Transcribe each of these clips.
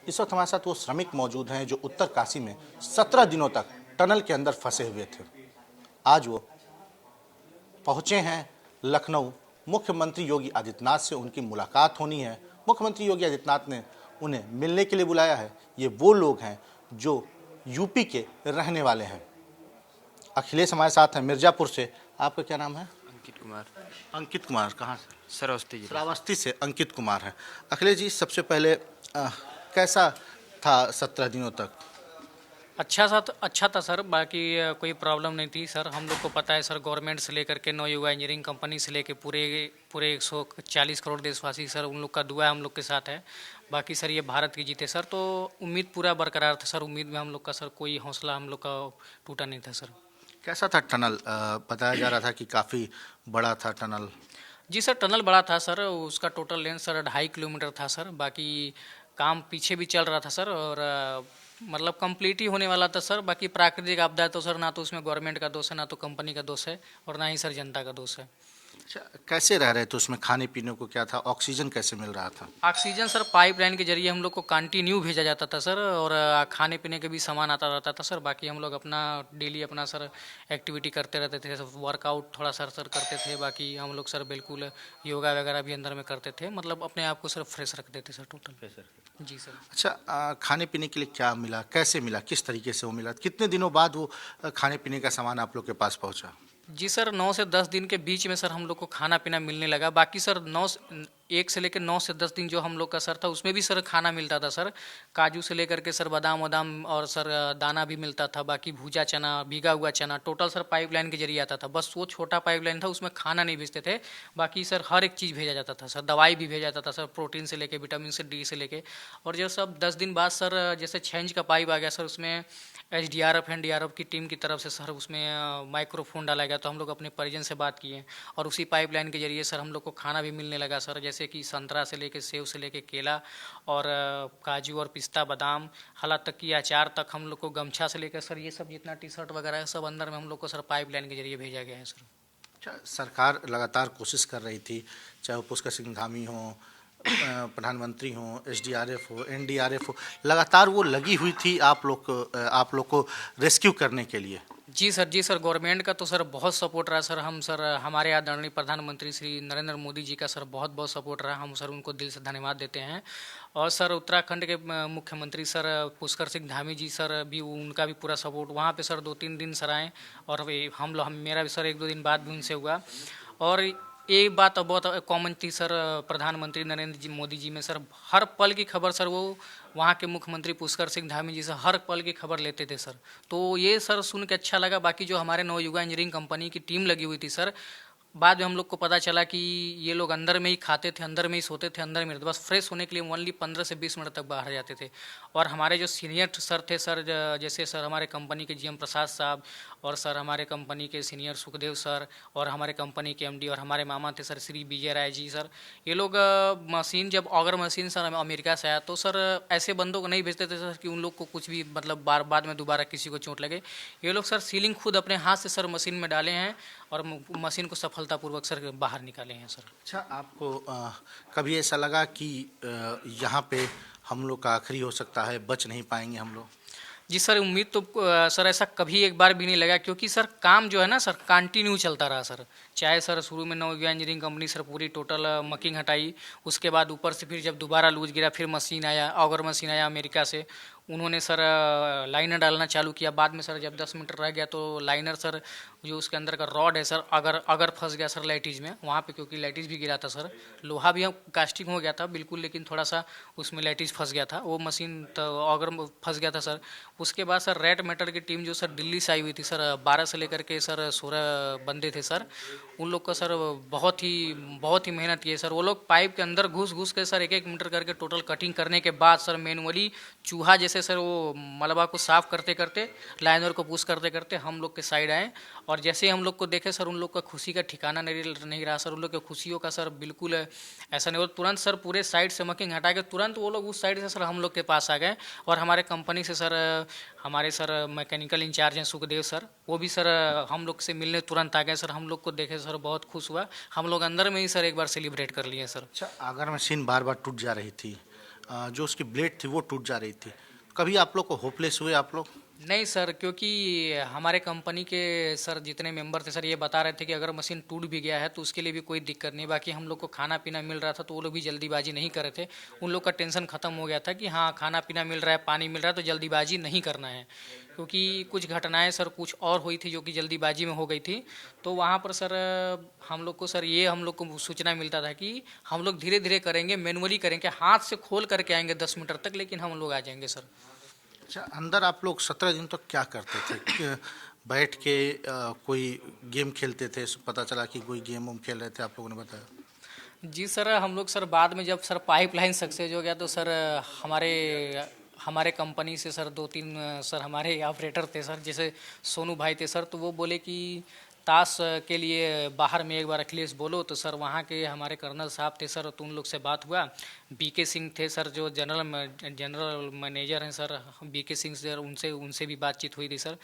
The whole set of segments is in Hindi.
इस वक्त हमारे साथ वो श्रमिक मौजूद हैं जो उत्तर काशी में 17 दिनों तक टनल के अंदर फंसे हुए थे। आज वो पहुंचे हैं लखनऊ। मुख्यमंत्री योगी आदित्यनाथ से उनकी मुलाकात होनी है। मुख्यमंत्री योगी आदित्यनाथ ने उन्हें मिलने के लिए बुलाया है। ये वो लोग हैं जो यूपी के रहने वाले हैं। अखिलेश हमारे साथ हैं मिर्जापुर से। आपका क्या नाम है? अंकित कुमार। अंकित कुमार। कहाँ से? श्रावस्ती जिला। श्रावस्ती से अंकित कुमार है। अखिलेश जी, सबसे पहले कैसा था 17 दिनों तक? अच्छा था सर। बाकी कोई प्रॉब्लम नहीं थी सर। हम लोग को पता है सर, गवर्नमेंट से लेकर के नवयुगा इंजीनियरिंग कंपनी से लेकर पूरे पूरे 140 करोड़ देशवासी सर, उन लोग का दुआ हम लोग के साथ है। बाकी सर ये भारत की जीते सर, तो उम्मीद पूरा बरकरार था सर। उम्मीद में हम लोग का सर कोई हौसला हम लोग का टूटा नहीं था सर। कैसा था टनल? बताया जा रहा था कि काफ़ी बड़ा था टनल। जी सर, टनल बड़ा था सर। उसका टोटल लेंथ सर 2.5 किलोमीटर था सर। बाकी काम पीछे भी चल रहा था सर, और मतलब कंप्लीट ही होने वाला था सर। बाकी प्राकृतिक आपदा है तो सर ना तो उसमें गवर्नमेंट का दोष है, ना तो कंपनी का दोष है, और ना ही सर जनता का दोष है। अच्छा, कैसे रह रहे थे उसमें? खाने पीने को क्या था? ऑक्सीजन कैसे मिल रहा था? ऑक्सीजन सर पाइपलाइन के जरिए हम लोग को कंटिन्यू भेजा जाता था सर, और खाने पीने के भी सामान आता रहता था सर। बाकी हम लोग अपना डेली अपना सर एक्टिविटी करते रहते थे, वर्कआउट थोड़ा सर करते थे। बाकी हम लोग सर बिल्कुल योगा वगैरह भी अंदर में करते थे, मतलब अपने आप को सर फ्रेश रखते थे सर टोटल। जी सर। अच्छा, खाने पीने के लिए क्या मिला? कैसे मिला? किस तरीके से वो मिला? कितने दिनों बाद वो खाने पीने का सामान आप लोग के पास पहुंचा? जी सर, 9 से 10 दिन के बीच में सर हम लोग को खाना पीना मिलने लगा। बाकी सर 1 से लेकर 9 से 10 दिन जो हम लोग का सर था, उसमें भी सर खाना मिलता था सर। काजू से लेकर के सर बादाम वादाम और सर दाना भी मिलता था। बाकी भूजा चना, भीगा हुआ चना, टोटल सर पाइपलाइन के जरिए आता था। बस वो छोटा पाइपलाइन था, उसमें खाना नहीं भेजते थे। बाकी सर हर एक चीज़ भेजा जाता था सर। दवाई भी भेजा जाता था सर, प्रोटीन से लेके विटामिन से डी से लेके। और जो सब 10 दिन बाद सर जैसे 6 इंच का पाइप आ गया सर, उसमें SDRF NDRF की टीम की तरफ से सर उसमें माइक्रोफोन डाला गया। तो हम लोग अपने परिजन से बात किए, और उसी पाइपलाइन के जरिए सर हम लोग को खाना भी मिलने लगा सर। जैसे कि संतरा से लेके सेव से लेके केला, और काजू और पिस्ता बादाम, हालात तक कि अचार तक हम लोग को, गमछा से लेकर सर ये सब जितना टी-शर्ट वगैरह है सब अंदर में हम लोग को सर पाइपलाइन के जरिए भेजा गया है सर। अच्छा, सरकार लगातार कोशिश कर रही थी, चाहे वो पुष्कर सिंह धामी हो, प्रधानमंत्री हो, SDRF हो, NDRF हो, लगातार वो लगी हुई थी आप लोग को रेस्क्यू करने के लिए। जी सर, गवर्नमेंट का तो सर बहुत सपोर्ट रहा सर। हम सर हमारे आदरणीय प्रधानमंत्री श्री नरेंद्र मोदी जी का सर बहुत बहुत सपोर्ट रहा। हम सर उनको दिल से धन्यवाद देते हैं। और सर उत्तराखंड के मुख्यमंत्री सर पुष्कर सिंह धामी जी सर भी, उनका भी पूरा सपोर्ट। वहाँ पे सर 2-3 दिन सर आए, और मेरा भी सर 1-2 दिन बाद भी उनसे हुआ। और एक बात अब बहुत कॉमन थी सर, प्रधानमंत्री नरेंद्र जी मोदी जी में सर हर पल की खबर सर वो वहाँ के मुख्यमंत्री पुष्कर सिंह धामी जी से हर पल की खबर लेते थे सर। तो ये सर सुन के अच्छा लगा। बाकी जो हमारे नवयुगा इंजीनियरिंग कंपनी की टीम लगी हुई थी सर, बाद में हम लोग को पता चला कि ये लोग अंदर में ही खाते थे, अंदर में ही सोते थे, अंदर में रहते, बस फ्रेश होने के लिए ओनली 15 से 20 मिनट तक बाहर जाते थे। और हमारे जो सीनियर सर थे सर, जैसे सर हमारे कंपनी के GM प्रसाद साहब, और सर हमारे कंपनी के सीनियर सुखदेव सर, और हमारे कंपनी के MD और हमारे मामा थे सर श्री विजय राय जी सर, ये लोग मशीन जब ऑगर मशीन सर अमेरिका से आया, तो सर ऐसे बंदों को नहीं भेजते थे सर कि उन लोग को कुछ भी मतलब बाद में दोबारा किसी को चोट लगे। ये लोग सर सीलिंग खुद अपने हाथ से सर मशीन में डाले हैं, और मशीन को सफलतापूर्वक सर बाहर निकाले हैं सर। अच्छा, आपको कभी ऐसा लगा कि यहाँ पे हम लोग का आखिरी हो सकता है, बच नहीं पाएंगे हम लोग? जी सर, उम्मीद तो सर ऐसा कभी एक बार भी नहीं लगा, क्योंकि सर काम जो है ना सर कंटिन्यू चलता रहा सर। चाहे सर शुरू में नवयुगा इंजीनियरिंग कंपनी सर पूरी टोटल मकिंग हटाई, उसके बाद ऊपर से फिर जब दोबारा लूज गिरा, फिर मशीन आया, ऑगर मशीन आया अमेरिका से, उन्होंने सर लाइनर डालना चालू किया। बाद में सर जब 10 मीटर रह गया तो लाइनर सर जो उसके अंदर का रॉड है सर, अगर फंस गया सर लैटिज में वहाँ पे, क्योंकि लैटिज भी गिरा था सर, लोहा भी कास्टिंग हो गया था बिल्कुल, लेकिन थोड़ा सा उसमें लैटिज फंस गया था, वो मशीन तो अगर फंस गया था सर। उसके बाद सर रेड मैटर की टीम जो सर दिल्ली से आई हुई थी सर, 12 से लेकर के सर 16 बंदे थे सर, उन लोग का सर बहुत ही मेहनत की है सर। वो लोग पाइप के अंदर घुस के सर 1-1 मीटर करके टोटल कटिंग करने के बाद सर मैनुअली चूहा जैसे सर वो मलबा को साफ करते करते, लाइनर को पुश करते करते हम लोग के साइड आए। और जैसे ही हम लोग को देखे सर, उन लोग का खुशी का ठिकाना नहीं रहा सर। उन लोग के खुशियों का सर बिल्कुल ऐसा नहीं हो, तुरंत सर पूरे साइड से मकिंग हटा के तुरंत वो लोग उस साइड से सर हम लोग के पास आ गए। और हमारे कंपनी से सर हमारे सर मैकेनिकल इंचार्ज हैं सुखदेव सर, वो भी सर हम लोग से मिलने तुरंत आ गए सर। हम लोग को देखे सर बहुत खुश हुआ। हम लोग अंदर में ही सर एक बार सेलिब्रेट कर लिए सर। अच्छा, अगर मशीन बार बार टूट जा रही थी, जो उसकी ब्लेड थी वो टूट जा रही थी। कभी आप लोग को होपलेस हुए आप लोग? नहीं सर, क्योंकि हमारे कंपनी के सर जितने मेंबर थे सर ये बता रहे थे कि अगर मशीन टूट भी गया है तो उसके लिए भी कोई दिक्कत नहीं। बाकी हम लोग को खाना पीना मिल रहा था तो वो लोग भी जल्दीबाजी नहीं कर रहे थे। उन लोग का टेंशन खत्म हो गया था कि हाँ खाना पीना मिल रहा है, पानी मिल रहा है, तो जल्दीबाजी नहीं करना है। क्योंकि कुछ घटनाएं सर कुछ और हुई थी जो कि जल्दीबाजी में हो गई थी। तो वहाँ पर सर हम लोग को सर ये हम लोग को सूचना मिलता था कि हम लोग धीरे धीरे करेंगे, मैनुअली करेंगे, हाथ से खोल करके आएंगे 10 मीटर तक, लेकिन हम लोग आ जाएंगे सर। अच्छा, अंदर आप लोग 17 दिन तक क्या करते थे? बैठ के कोई गेम खेलते थे? पता चला कि कोई गेम उम खेल रहे थे, आप लोगों ने बताया। जी सर, हम लोग सर बाद में जब सर पाइपलाइन सक्सेस हो गया तो सर हमारे हमारे कंपनी से सर 2-3 सर हमारे ऑपरेटर थे सर, जैसे सोनू भाई थे सर, तो वो बोले कि ताश के लिए बाहर में एक बार अखिलेश बोलो। तो सर वहाँ के हमारे कर्नल साहब थे सर, तो उन लोग से बात हुआ। बीके सिंह थे सर जो जनरल मैनेजर हैं सर, बीके सिंह सर, उनसे उनसे भी बातचीत हुई थी सर।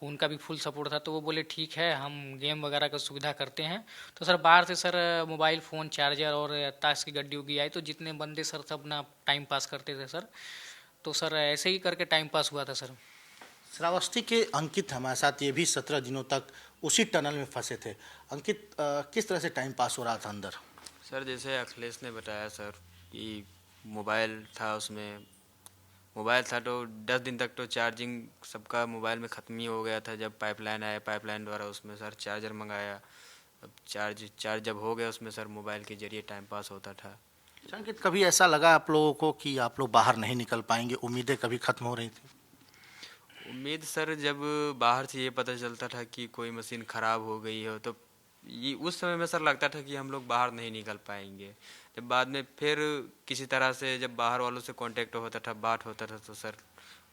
उनका भी फुल सपोर्ट था, तो वो बोले ठीक है हम गेम वगैरह का सुविधा करते हैं। तो सर बाहर से सर मोबाइल फ़ोन, चार्जर और ताश की गड्डी उड्डी आई, तो जितने बंदे सर सब अपना टाइम पास करते थे सर। तो सर ऐसे ही करके टाइम पास हुआ था सर। श्रावस्ती के अंकित हमारे साथ, ये भी 17 दिनों तक उसी टनल में फंसे थे। अंकित, किस तरह से टाइम पास हो रहा था अंदर? सर जैसे अखिलेश ने बताया सर कि मोबाइल था, उसमें मोबाइल था तो 10 दिन तक तो चार्जिंग सबका मोबाइल में ख़त्म ही हो गया था। जब पाइपलाइन आया, पाइपलाइन द्वारा उसमें सर चार्जर मंगाया। अब चार्ज जब हो गया उसमें सर मोबाइल के ज़रिए टाइम पास होता था। अच्छा अंकित, कभी ऐसा लगा आप लोगों को कि आप लोग बाहर नहीं निकल पाएंगे? उम्मीदें कभी खत्म हो रही थी? उम्मीद सर जब बाहर से ये पता चलता था कि कोई मशीन ख़राब हो गई हो तो ये उस समय में सर लगता था कि हम लोग बाहर नहीं निकल पाएंगे। जब बाद में फिर किसी तरह से जब बाहर वालों से कांटेक्ट होता था, बात होता था, तो सर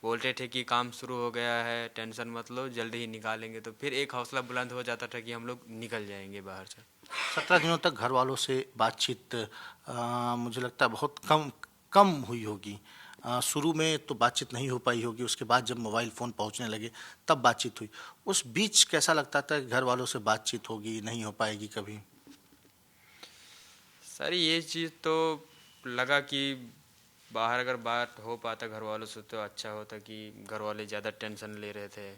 बोलते थे कि काम शुरू हो गया है, टेंशन मत लो, जल्दी ही निकालेंगे। तो फिर एक हौसला बुलंद हो जाता था कि हम लोग निकल जाएंगे बाहर से। 17 दिनों तक घर वालों से बातचीत मुझे लगता है बहुत कम कम हुई होगी। शुरू में तो बातचीत नहीं हो पाई होगी, उसके बाद जब मोबाइल फ़ोन पहुंचने लगे तब बातचीत हुई। उस बीच कैसा लगता था कि घर वालों से बातचीत होगी, नहीं हो पाएगी कभी? सर ये चीज़ तो लगा कि बाहर अगर बात हो पाता घर वालों से तो अच्छा होता, कि घर वाले ज़्यादा टेंशन ले रहे थे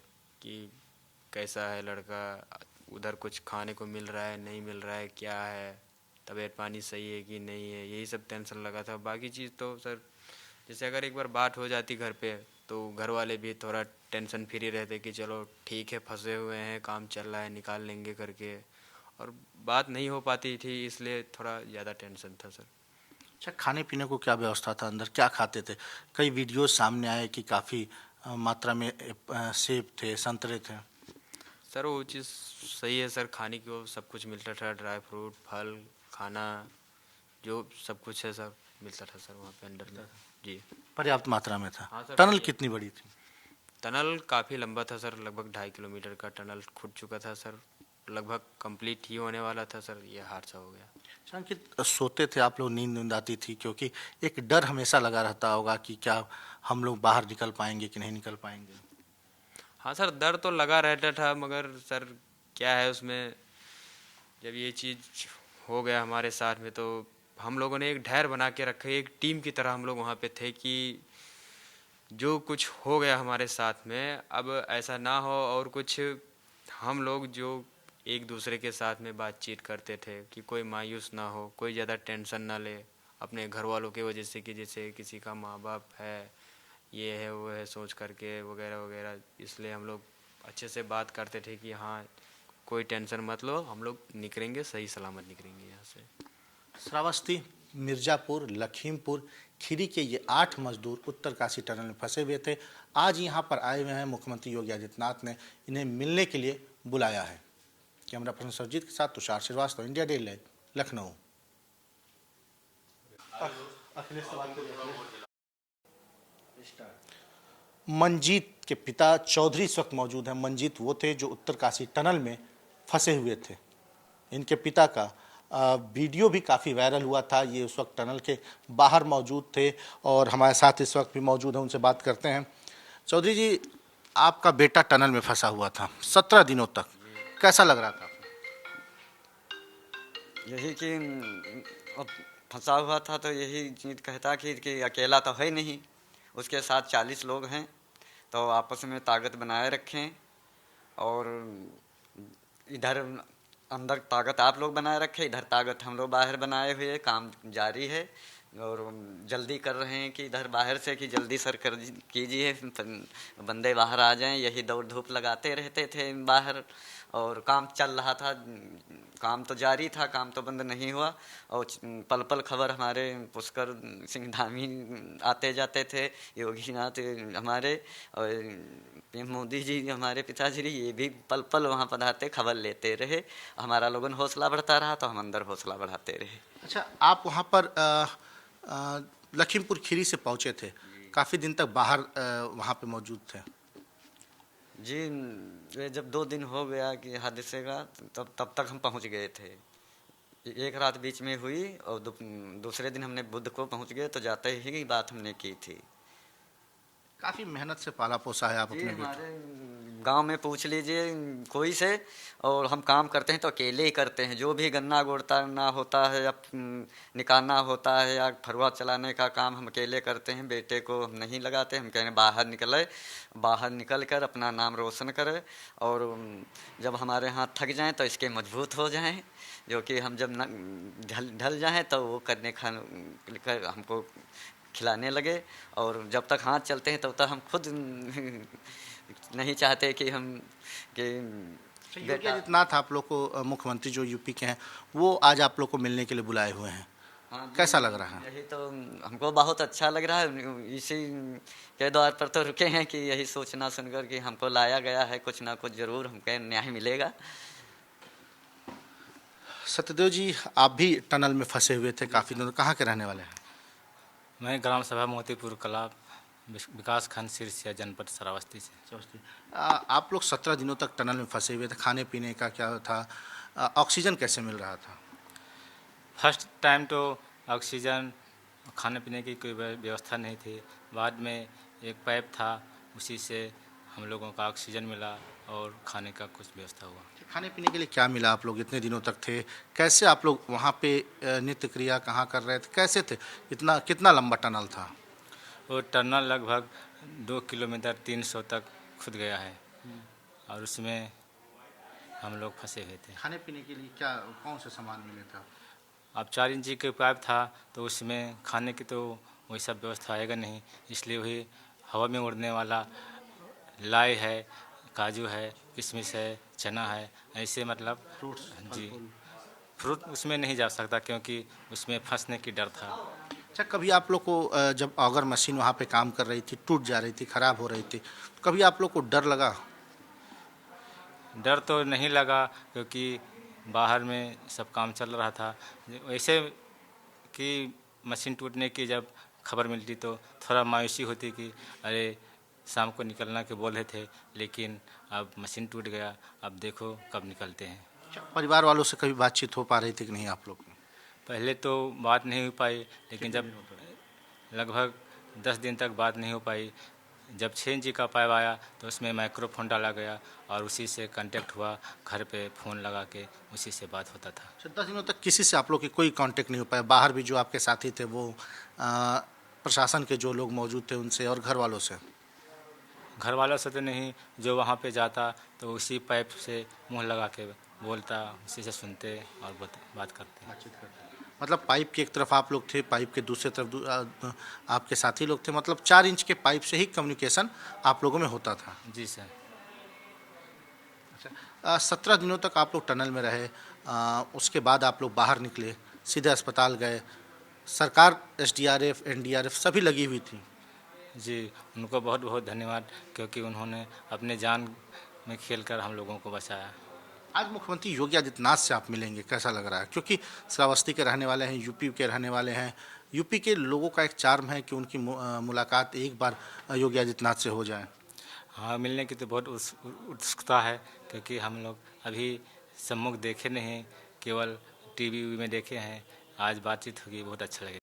कि कैसा है लड़का, उधर कुछ खाने को मिल रहा है नहीं मिल रहा है, क्या है, तबीयत पानी सही है कि नहीं है, यही सब टेंशन लगा था। बाकी चीज़ तो सर जैसे अगर एक बार बात हो जाती घर पे तो घर वाले भी थोड़ा टेंशन फ्री रहते कि चलो ठीक है, फंसे हुए हैं, काम चल रहा है, निकाल लेंगे करके। और बात नहीं हो पाती थी इसलिए थोड़ा ज़्यादा टेंशन था सर। अच्छा, खाने पीने को क्या व्यवस्था था अंदर, क्या खाते थे? कई वीडियो सामने आए कि काफ़ी मात्रा में सेब थे, संतरे थे। सर वो चीज़ सही है सर, खाने को सब कुछ मिलता था, ड्राई फ्रूट, फल, खाना, जो सब कुछ है सब मिलता था सर वहाँ पे अंदर में। जी पर्याप्त मात्रा में था। हाँ सर, टनल पर्याप्त। कितनी बड़ी थी? टनल काफ़ी लंबा था सर, लगभग 2.5 किलोमीटर का टनल खुद चुका था सर, लगभग कंप्लीट ही होने वाला था सर, ये हादसा हो गया। अच्छा अंकित, सोते थे आप लोग, नींद आती थी? क्योंकि एक डर हमेशा लगा रहता होगा कि क्या हम लोग बाहर निकल पाएंगे कि नहीं निकल पाएंगे। हाँ सर, डर तो लगा रहता था, मगर सर क्या है उसमें, जब ये चीज़ हो गया हमारे साथ में तो हम लोगों ने एक धैर्य बना के रखा, एक टीम की तरह हम लोग वहाँ पे थे कि जो कुछ हो गया हमारे साथ में अब ऐसा ना हो। और कुछ हम लोग जो एक दूसरे के साथ में बातचीत करते थे कि कोई मायूस ना हो, कोई ज़्यादा टेंशन ना ले अपने घर वालों की वजह से, कि जैसे किसी का माँ बाप है, ये है वो है, सोच करके वगैरह वगैरह। इसलिए हम लोग अच्छे से बात करते थे कि हाँ कोई टेंशन मत लो, हम लोग निकलेंगे, सही सलामत निकलेंगे यहाँ से। श्रावस्ती, मिर्जापुर, लखीमपुर खीरी के ये 8 मजदूर उत्तरकाशी टनल में फंसे हुए थे। आज यहाँ पर आए हुए हैं, मुख्यमंत्री योगी आदित्यनाथ ने इन्हें मिलने के लिए बुलाया है। कैमरा पर्सन सरजीत के साथ Tushar Srivastava, India day live, Lucknow. Manjeet के पिता चौधरी इस वक्त मौजूद हैं। मंजीत वो थे जो उत्तरकाशी टनल में फंसे हुए थे। इनके पिता का वीडियो भी काफ़ी वायरल हुआ था। ये उस वक्त टनल के बाहर मौजूद थे और हमारे साथ इस वक्त भी मौजूद हैं, उनसे बात करते हैं। चौधरी जी, आपका बेटा टनल में फंसा हुआ था 17 दिनों तक, कैसा लग रहा था? यही कि अब फंसा हुआ था तो यही चीज़ कहता कि अकेला तो है नहीं, उसके साथ 40 लोग हैं, तो आपस में ताकत बनाए रखें और इधर अंदर ताकत आप लोग बनाए रखें, इधर ताकत हम लोग बाहर बनाए हुए, काम जारी है और जल्दी कर रहे हैं कि इधर बाहर से कि जल्दी सर कर कीजिए, बंदे बाहर आ जाएं। यही दौड़ धूप लगाते रहते थे बाहर और काम चल रहा था, काम तो जारी था, काम तो बंद नहीं हुआ। और पल पल खबर हमारे पुष्कर सिंह धामी आते जाते थे, योगीनाथ हमारे और पीएम मोदी जी हमारे पिताजी, ये भी पल पल वहाँ पधारते खबर लेते रहे। हमारा लोगन हौसला बढ़ता रहा तो हम अंदर हौसला बढ़ाते रहे। अच्छा, आप वहाँ पर लखीमपुर खीरी से पहुँचे थे, काफ़ी दिन तक बाहर वहाँ पे मौजूद थे। जी, ये जब 2 दिन हो गया कि हादसे का, तब तक हम पहुंच गए थे। एक रात बीच में हुई और दूसरे दिन हमने बुध को पहुंच गए, तो जाते ही बात हमने की थी। काफ़ी मेहनत से पाला पोसा है आप जी, अपने बेटे। हमारे गांव में पूछ लीजिए कोई से, और हम काम करते हैं तो अकेले ही करते हैं। जो भी गन्ना गोड़ना होता है या निकालना होता है या फरुआ चलाने का काम हम अकेले करते हैं। बेटे को हम नहीं लगाते, हम कह रहे बाहर निकले, बाहर निकल कर अपना नाम रोशन करे और जब हमारे हाथ थक जाएं तो इसके मजबूत हो जाएं, जो कि हम जब ढल जाएं तो वो करने हमको खिलाने लगे। और जब तक हाथ चलते हैं तब तक हम खुद नहीं चाहते कि हम कि योगी आदित्यनाथ आप लोग को मुख्यमंत्री जो यूपी के हैं वो आज आप लोग को मिलने के लिए बुलाए हुए हैं, हाँ, कैसा लग रहा है? यही तो हमको बहुत अच्छा लग रहा है। इसी के द्वार पर तो रुके हैं कि यही सोचना सुनकर कि हमको लाया गया है, कुछ ना कुछ जरूर हमको न्याय मिलेगा। सत्यदेव जी, आप भी टनल में फंसे हुए थे काफ़ी दिनों, कहाँ के रहने वाले हैं? मैं ग्राम सभा मोतीपुर कला विकास खंड सिरसिया जनपद श्रावस्ती से। आप लोग 17 दिनों तक टनल में फंसे हुए थे, खाने पीने का क्या था, ऑक्सीजन कैसे मिल रहा था? फर्स्ट टाइम तो ऑक्सीजन खाने पीने की कोई व्यवस्था नहीं थी। बाद में एक पाइप था, उसी से हम लोगों का ऑक्सीजन मिला और खाने का कुछ व्यवस्था हुआ। खाने पीने के लिए क्या मिला? आप लोग इतने दिनों तक थे, कैसे आप लोग वहाँ पे नित्य क्रिया कहाँ कर रहे थे, कैसे थे? कितना लंबा टनल था? वो टनल लगभग 2 किलोमीटर 300 तक खुद गया है और उसमें हम लोग फंसे हुए थे। खाने पीने के लिए क्या, कौन से सामान मिले था? अब 4 इंची के पाइप था तो उसमें खाने की तो वही सब व्यवस्था आएगा नहीं, इसलिए वही हवा में उड़ने वाला लाई है, काजू है, किशमिश है, चना है, ऐसे मतलब फ्रूट्स? जी, फ्रूट उसमें नहीं जा सकता क्योंकि उसमें फंसने की डर था। अच्छा, कभी आप लोग को जब ऑगर मशीन वहाँ पे काम कर रही थी, टूट जा रही थी, खराब हो रही थी, तो कभी आप लोग को डर लगा? डर तो नहीं लगा क्योंकि बाहर में सब काम चल रहा था। वैसे कि मशीन टूटने की जब खबर मिलती तो थोड़ा मायूसी होती कि अरे शाम को निकलना के बोल रहे थे, लेकिन अब मशीन टूट गया, अब देखो कब निकलते हैं। अच्छा, परिवार वालों से कभी बातचीत हो पा रही थी कि नहीं आप लोग की? पहले तो बात नहीं हो पाई, लेकिन जब लगभग 10 दिन तक बात नहीं हो पाई, जब 6 इंची का पाइप आया तो उसमें माइक्रोफोन डाला गया और उसी से कांटेक्ट हुआ, घर पे फ़ोन लगा के उसी से बात होता था। 10 दिनों तक किसी से आप लोग की कोई कांटेक्ट नहीं हो पाया? बाहर भी जो आपके साथी थे वो प्रशासन के जो लोग मौजूद थे उनसे और घर वालों से? घर वालों से तो नहीं, जो वहाँ पे जाता तो उसी पाइप से मुंह लगा के बोलता, उसी से सुनते और बात करते। मतलब पाइप की एक तरफ आप लोग थे, पाइप के दूसरी तरफ आपके साथी लोग थे, मतलब 4 इंच के पाइप से ही कम्युनिकेशन आप लोगों में होता था? जी सर। अच्छा, 17 दिनों तक आप लोग टनल में रहे, उसके बाद आप लोग बाहर निकले, सीधे अस्पताल गए, सरकार एसडीआरएफ एनडीआरएफ सभी लगी हुई थी। जी, उनको बहुत बहुत धन्यवाद क्योंकि उन्होंने अपने जान में खेलकर हम लोगों को बचाया। आज मुख्यमंत्री योगी आदित्यनाथ से आप मिलेंगे, कैसा लग रहा है? क्योंकि श्रावस्ती के रहने वाले हैं, यूपी के रहने वाले हैं, यूपी के लोगों का एक चार्म है कि उनकी मुलाकात एक बार योगी आदित्यनाथ से हो जाए। हाँ, मिलने की तो बहुत उत्सुकता है क्योंकि हम लोग अभी सम्मुख देखे नहीं, केवल टीवी में देखे हैं। आज बातचीत होगी, बहुत अच्छा लगेगा।